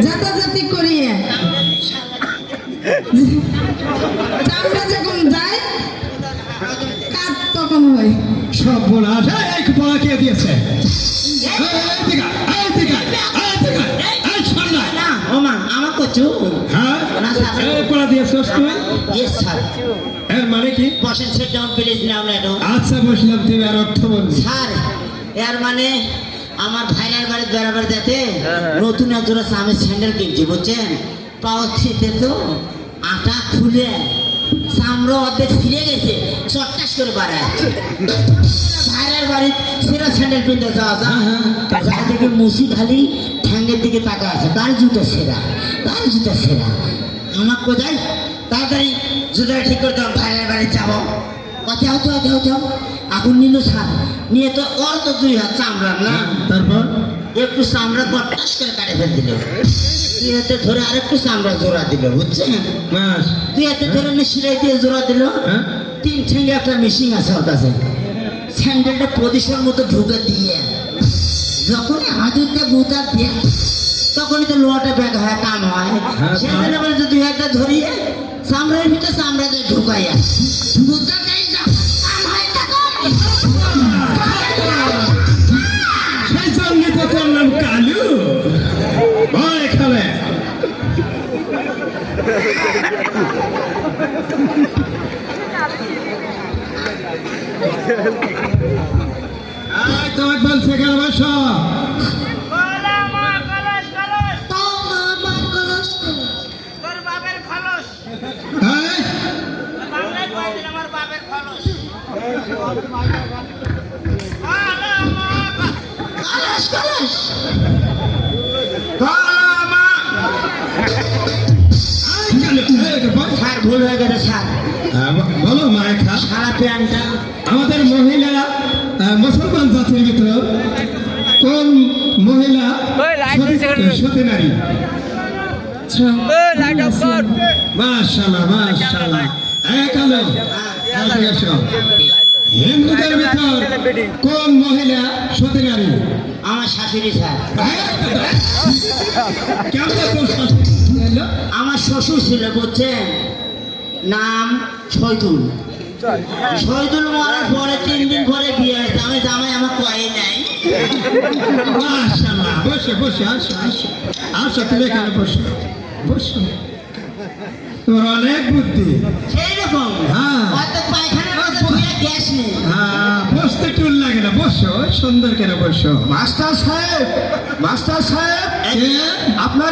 যাতাযাতি করিয়ে চামড়া যখন যায় কাজ তখন হয়। সব বলা এক পড়া কে দিয়েছে? এর মানে কি? আচ্ছা বসলাম, তুমি আর অর্থ বলবি। স্যার এর মানে আমার ভাইরার বাড়ি বেড়াবার যেতে নতুন একজোড়া আমি স্যান্ডেল কিনছি বুঝছেন, পাওয়ার শীতে তো আটা খুলে চামড়া অর্ধেক ফিরে গেছে, চটকাস করে বাড়ায় ভাইরার বাড়ি সেরা স্যান্ডেল কিনতে যাওয়া যা থেকে মুসি খালি ঠ্যাঙ্গের দিকে তাকা আছে, তার জুতো সেরা, তার জুতো সেরা। আমার কোথায় তাড়াতাড়ি জুতোটা ঠিক করে দাও, ভাইরার বাড়ি যাবো। কথা হতে হতে হতে এখন নিল স্যার, নিয়ে তো ওর তো 2 হাত চামড়া না, তারপর একটু চামড়া কটাস করে কাটে ফেল দিল, 2 হাতে ধরে আরেকটু চামড়া জোড়া দিল বুঝছেন, 2 হাতে ধরে সিলাই দিয়ে জোড়া দিল। 3 ঠেঙ্গে একটা মেশিন আছে ওর কাছে, স্যান্ডেলটা পজিশন মতো ঢুকে দিয়ে যখনই হাজুরটা বুতা দিয়ে তখনই তো লোহাটা ব্যাগ হয়, কাম হয়। সেখানে বলে 2 হাতে ধরিয়ে চামড়ার ভিতরে চামড়া দিয়ে ঢুকাইয়া বুতাটাই কাম হয় তখন। সেই জন্য তো তোর নাম কালু। এখানে তোমাকে বলছে কেন বসো? স্যার ভুল হয়ে গেছে স্যার, বলো মায়েখা। সারা প্যান্টটা আমাদের মহিলা মুসলমান জাতির ভিতর কোন মহিলা সতী নারী? মাশাআল্লাহ মাশাআল্লাহ। হিন্দুদের ভিতর কোন মহিলা সতী নারী? আমার শাশুড়ি স্যার। কেমন তোর শাশুড়ি? আমার শ্বশুর ছিল বুঝছেন, নাম শহীদুল। শহীদুল মরার পরে 3 দিন পরে বিয়ে হয়েছে, আমি জামাই আমার কয়ে নাই। মাশাআল্লাহ, বসে বসে আসো আসো আসো, তুমি এখানে বসো বসো, তোর অনেক বুদ্ধি। সেইরকম হয়তো পায়খানা করে ধুয়ে গ্যাস নেই। বসতে টুল লাগে না, বসো সুন্দর করে বসো। মাস্টার সাহেব, মাস্টার সাহেব, আপনার